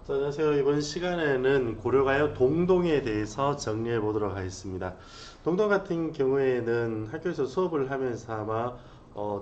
자, 안녕하세요. 이번 시간에는 고려가요 동동에 대해서 정리해 보도록 하겠습니다. 동동 같은 경우에는 학교에서 수업을 하면서 아마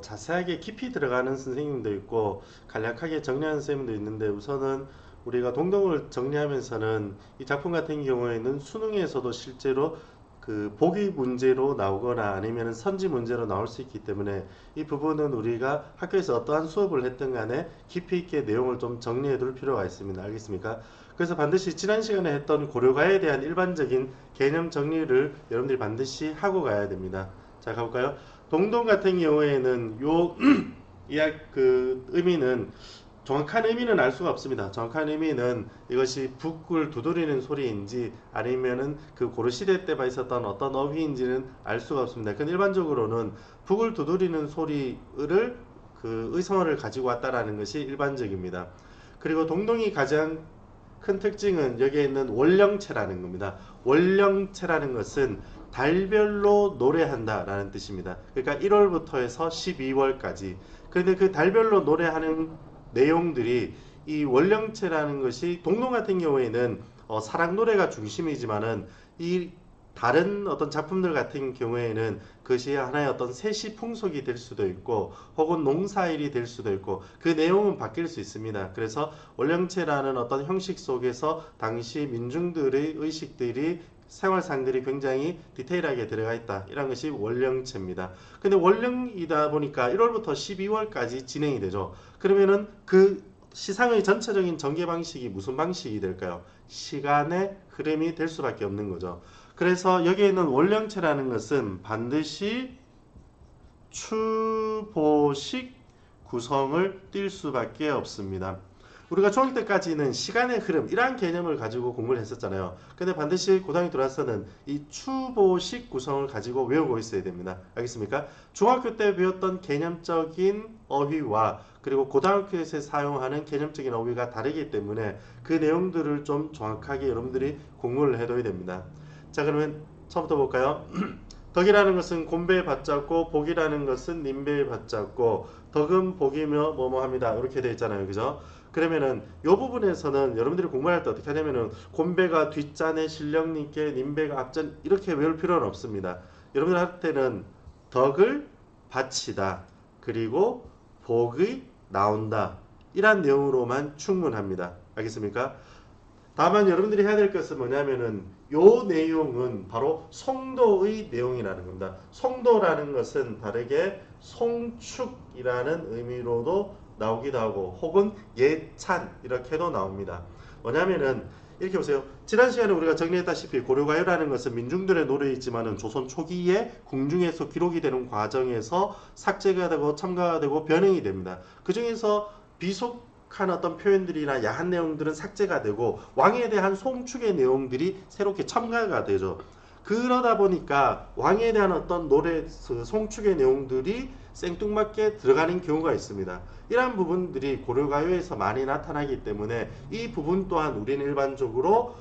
자세하게 깊이 들어가는 선생님도 있고 간략하게 정리하는 선생님도 있는데, 우선은 우리가 동동을 정리하면서는 이 작품 같은 경우에는 수능에서도 실제로 그 보기 문제로 나오거나 아니면 선지 문제로 나올 수 있기 때문에 이 부분은 우리가 학교에서 어떠한 수업을 했든 간에 깊이 있게 내용을 좀 정리해 둘 필요가 있습니다. 알겠습니까? 그래서 반드시 지난 시간에 했던 고려가에 대한 일반적인 개념 정리를 여러분들이 반드시 하고 가야 됩니다. 자, 가볼까요? 동동 같은 경우에는 요 이약 그 의미는, 정확한 의미는 알 수가 없습니다. 정확한 의미는 이것이 북을 두드리는 소리인지 아니면은 그 고려시대 때만 있었던 어떤 어휘인지는 알 수가 없습니다. 근데 일반적으로는 북을 두드리는 소리를 그 의성어를 가지고 왔다라는 것이 일반적입니다. 그리고 동동이 가장 큰 특징은 여기에 있는 월령체라는 겁니다. 월령체라는 것은 달별로 노래한다라는 뜻입니다. 그러니까 1월부터 해서 12월까지. 그런데 그 달별로 노래하는 내용들이, 이 월령체라는 것이 동동 같은 경우에는 사랑 노래가 중심이지만은 이 다른 어떤 작품들 같은 경우에는 그것이 하나의 어떤 세시 풍속이 될 수도 있고 혹은 농사일이 될 수도 있고 그 내용은 바뀔 수 있습니다. 그래서 월령체라는 어떤 형식 속에서 당시 민중들의 의식들이, 생활상들이 굉장히 디테일하게 들어가 있다. 이런 것이 월령체입니다. 근데 월령이다 보니까 1월부터 12월까지 진행이 되죠. 그러면은 그 시상의 전체적인 전개 방식이 무슨 방식이 될까요? 시간의 흐름이 될 수밖에 없는 거죠. 그래서 여기에 있는 월령체라는 것은 반드시 추보식 구성을 띌 수밖에 없습니다. 우리가 중학교 때까지는 시간의 흐름 이러한 개념을 가지고 공부를 했었잖아요. 근데 반드시 고등학교 들어와서는 이 추보식 구성을 가지고 외우고 있어야 됩니다. 알겠습니까? 중학교 때 배웠던 개념적인 어휘와 그리고 고등학교에서 사용하는 개념적인 어휘가 다르기 때문에 그 내용들을 좀 정확하게 여러분들이 공부를 해둬야 됩니다. 자, 그러면 처음부터 볼까요? 덕이라는 것은 곤배의 받잡고, 복이라는 것은 님배의 받잡고, 덕은 복이며 뭐뭐 합니다. 이렇게 되어 있잖아요. 그죠? 그러면은 이 부분에서는 여러분들이 공부할 때 어떻게 하냐면은 곤배가 뒷잔에 신령님께, 님배가 앞전, 이렇게 외울 필요는 없습니다. 여러분들 할 때는 덕을 바치다, 그리고 복이 나온다, 이런 내용으로만 충분합니다. 알겠습니까? 다만 여러분들이 해야 될 것은 뭐냐면은 요 내용은 바로 송도의 내용이라는 겁니다. 송도라는 것은 다르게 송축이라는 의미로도 나오기도 하고 혹은 예찬 이렇게도 나옵니다. 뭐냐면은 이렇게 보세요. 지난 시간에 우리가 정리했다시피 고려가요라는 것은 민중들의 노래이지만은 조선 초기에 궁중에서 기록이 되는 과정에서 삭제가 되고 첨가가 되고 변형이 됩니다. 그 중에서 비속한 어떤 표현들이나 야한 내용들은 삭제가 되고 왕에 대한 송축의 내용들이 새롭게 첨가가 되죠. 그러다 보니까 왕에 대한 어떤 노래, 송축의 내용들이 생뚱맞게 들어가는 경우가 있습니다. 이러한 부분들이 고려가요에서 많이 나타나기 때문에 이 부분 또한 우리는 일반적으로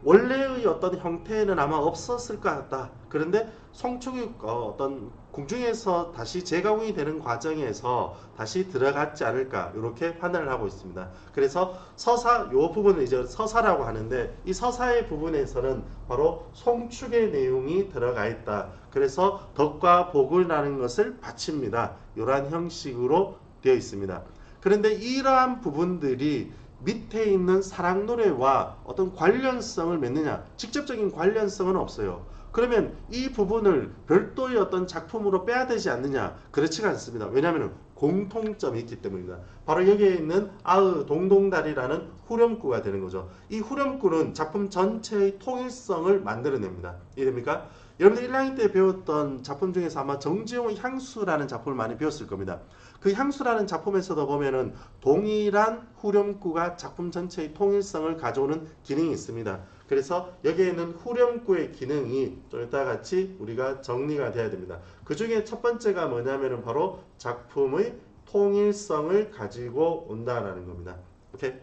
원래의 어떤 형태는 아마 없었을 것 같다. 그런데 송축이 어떤 궁중에서 다시 재가공이 되는 과정에서 다시 들어갔지 않을까, 이렇게 판단을 하고 있습니다. 그래서 서사, 요 부분을 이제 서사라고 하는데 이 서사의 부분에서는 바로 송축의 내용이 들어가 있다. 그래서 덕과 복을 나는 것을 바칩니다. 이러한 형식으로 되어 있습니다. 그런데 이러한 부분들이 밑에 있는 사랑 노래와 어떤 관련성을 맺느냐? 직접적인 관련성은 없어요. 그러면 이 부분을 별도의 어떤 작품으로 빼야 되지 않느냐? 그렇지가 않습니다. 왜냐하면 공통점이 있기 때문입니다. 바로 여기에 있는 아의 동동달이라는 후렴구가 되는 거죠. 이 후렴구는 작품 전체의 통일성을 만들어냅니다. 이해됩니까? 여러분들 1학년 때 배웠던 작품 중에서 아마 정지용의 향수라는 작품을 많이 배웠을 겁니다. 그 향수라는 작품에서도 보면은 동일한 후렴구가 작품 전체의 통일성을 가져오는 기능이 있습니다. 그래서 여기에 있는 후렴구의 기능이 좀 이따 같이 우리가 정리가 돼야 됩니다. 그 중에 첫 번째가 뭐냐면은 바로 작품의 통일성을 가지고 온다라는 겁니다. 오케이?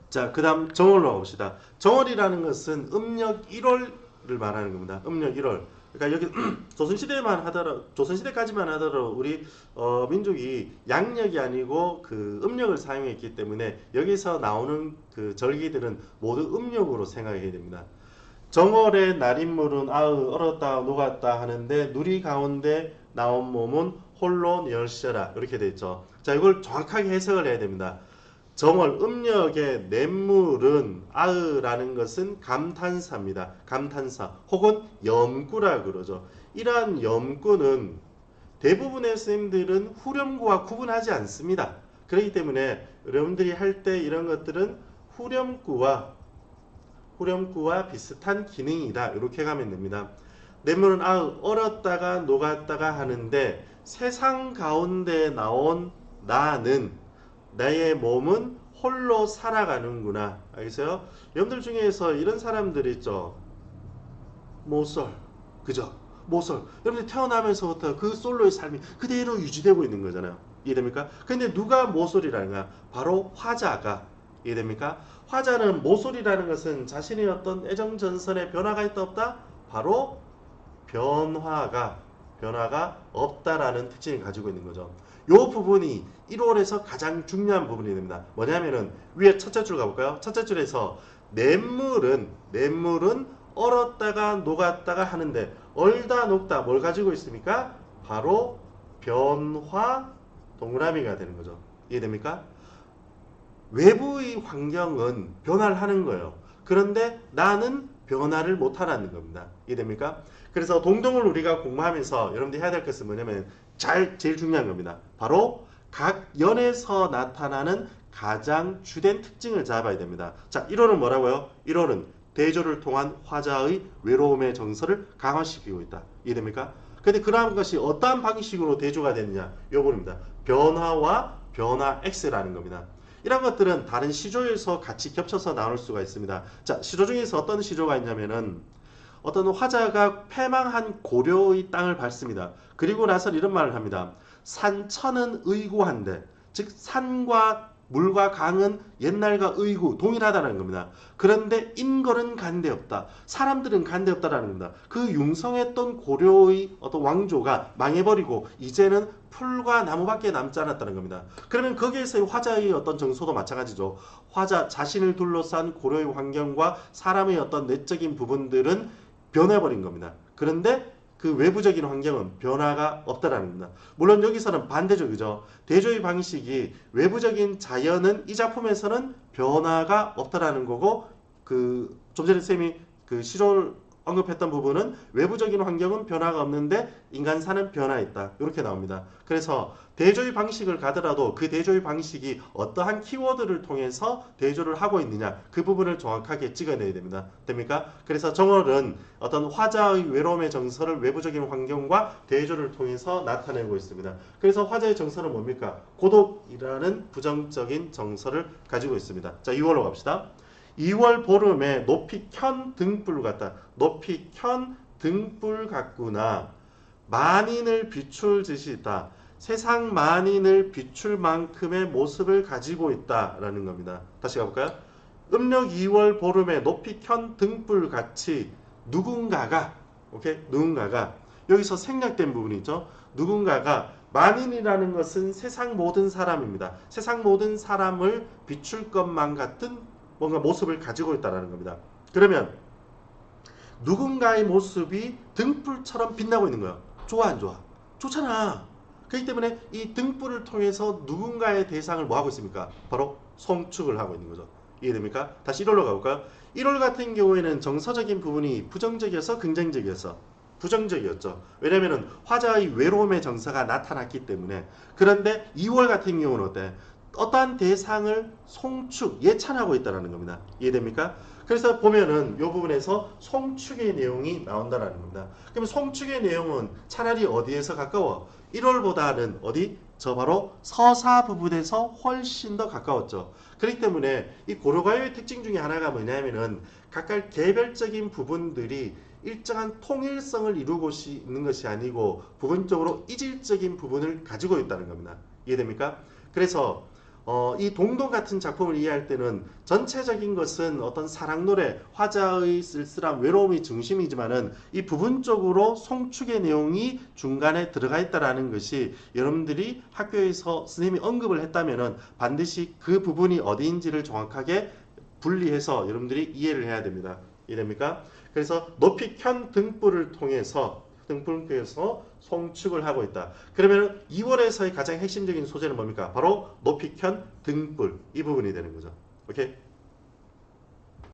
자, 그 다음 정월로 가봅시다. 정월이라는 것은 음력 1월을 말하는 겁니다. 음력 1월. 그러니까 여기 조선시대까지만 하더라도 우리 민족이 양력이 아니고 그 음력을 사용했기 때문에 여기서 나오는 그 절기들은 모두 음력으로 생각해야 됩니다. 정월의 날인물은 아으 얼었다 녹았다 하는데 누리 가운데 나온 몸은 홀로 멸시하라 이렇게 되어 있죠. 자, 이걸 정확하게 해석을 해야 됩니다. 정월 음력의 냇물은 아으라는 것은 감탄사입니다. 감탄사 혹은 염구라 그러죠. 이러한 염구는 대부분의 선생님들은 후렴구와 구분하지 않습니다. 그렇기 때문에 여러분들이 할 때 이런 것들은 후렴구와 비슷한 기능이다. 이렇게 가면 됩니다. 냇물은 아으 얼었다가 녹았다가 하는데 세상 가운데 나온 나는 나의 몸은 홀로 살아가는구나. 알겠어요? 여러분들 중에서 이런 사람들 있죠. 모쏠. 그죠? 모쏠. 여러분들 태어나면서부터 그 솔로의 삶이 그대로 유지되고 있는 거잖아요. 이해됩니까? 근데 누가 모쏠이라는가? 바로 화자가. 이해됩니까? 화자는 모쏠이라는 것은 자신의 어떤 애정전선에 변화가 있다 없다? 바로 변화가 없다라는 특징을 가지고 있는 거죠. 이 부분이 1월에서 가장 중요한 부분이 됩니다. 뭐냐면은 위에 첫째 줄 가볼까요? 첫째 줄에서 냇물은 얼었다가 녹았다가 하는데 얼다 녹다 뭘 가지고 있습니까? 바로 변화 동그라미가 되는 거죠. 이해됩니까? 외부의 환경은 변화를 하는 거예요. 그런데 나는 변화를 못하라는 겁니다. 이해됩니까? 그래서 동동을 우리가 공부하면서 여러분들이 해야 될 것은 뭐냐면 제일 중요한 겁니다. 바로 각 연에서 나타나는 가장 주된 특징을 잡아야 됩니다. 자, 1호는 뭐라고요? 1호는 대조를 통한 화자의 외로움의 정서를 강화시키고 있다. 이해됩니까? 근데 그러한 것이 어떠한 방식으로 대조가 되느냐? 요겁니다. 변화와 변화 X라는 겁니다. 이런 것들은 다른 시조에서 같이 겹쳐서 나올 수가 있습니다. 자, 시조 중에서 어떤 시조가 있냐면은 어떤 화자가 패망한 고려의 땅을 밟습니다. 그리고 나서 이런 말을 합니다. 산천은 의구한데, 즉 산과 물과 강은 옛날과 의구 동일하다는 겁니다. 그런데 인걸은 간데없다. 사람들은 간데없다라는 겁니다. 그 융성했던 고려의 어떤 왕조가 망해버리고 이제는 풀과 나무밖에 남지 않았다는 겁니다. 그러면 거기에서의 화자의 어떤 정서도 마찬가지죠. 화자 자신을 둘러싼 고려의 환경과 사람의 어떤 내적인 부분들은 변해버린 겁니다. 그런데 그 외부적인 환경은 변화가 없다라는 겁니다. 물론 여기서는 반대적이죠. 대조의 방식이 외부적인 자연은 이 작품에서는 변화가 없다라는 거고 좀 전에 쌤이 그 시조를 언급했던 부분은 외부적인 환경은 변화가 없는데 인간사는 변화있다. 이렇게 나옵니다. 그래서 대조의 방식을 가더라도 그 대조의 방식이 어떠한 키워드를 통해서 대조를 하고 있느냐 그 부분을 정확하게 찍어내야 됩니다. 됩니까? 그래서 정월은 어떤 화자의 외로움의 정서를 외부적인 환경과 대조를 통해서 나타내고 있습니다. 그래서 화자의 정서는 뭡니까? 고독이라는 부정적인 정서를 가지고 있습니다. 자, 2월로 갑시다. 2월 보름에 높이 켠 등불 같다. 높이 켠 등불 같구나. 만인을 비출 짓이 있다. 세상 만인을 비출 만큼의 모습을 가지고 있다라는 겁니다. 다시 가볼까요? 음력 2월 보름에 높이 켠 등불 같이 누군가가 여기서 생략된 부분이 있죠. 누군가가 만인이라는 것은 세상 모든 사람입니다. 세상 모든 사람을 비출 것만 같은 뭔가 모습을 가지고 있다는 겁니다. 그러면 누군가의 모습이 등불처럼 빛나고 있는 거예요. 좋아 안 좋아? 좋잖아. 그렇기 때문에 이 등불을 통해서 누군가의 대상을 뭐 하고 있습니까? 바로 송축을 하고 있는 거죠. 이해됩니까? 다시 1월로 가볼까요? 1월 같은 경우에는 정서적인 부분이 부정적이어서 긍정적이어서 부정적이었죠. 왜냐하면 화자의 외로움의 정서가 나타났기 때문에. 그런데 2월 같은 경우는 어때? 어떠한 대상을 송축, 예찬하고 있다는 겁니다. 이해됩니까? 그래서 보면은 이 부분에서 송축의 내용이 나온다는 겁니다. 그러면 송축의 내용은 차라리 어디에서 가까워? 1월보다는 어디? 저 바로 서사 부분에서 훨씬 더 가까웠죠. 그렇기 때문에 이 고려가요의 특징 중에 하나가 뭐냐면은 각각 개별적인 부분들이 일정한 통일성을 이루고 있는 것이 아니고 부분적으로 이질적인 부분을 가지고 있다는 겁니다. 이해됩니까? 그래서 이 동동 같은 작품을 이해할 때는 전체적인 것은 어떤 사랑노래, 화자의 쓸쓸함, 외로움이 중심이지만은 이 부분적으로 송축의 내용이 중간에 들어가 있다라는 것이 여러분들이 학교에서 선생님이 언급을 했다면은 반드시 그 부분이 어디인지를 정확하게 분리해서 여러분들이 이해를 해야 됩니다. 이해됩니까? 그래서 높이 켠 등불을 통해서 송축을 하고 있다. 그러면 2월에서의 가장 핵심적인 소재는 뭡니까? 바로 높이 켠 등불 이 부분이 되는 거죠. 오케이?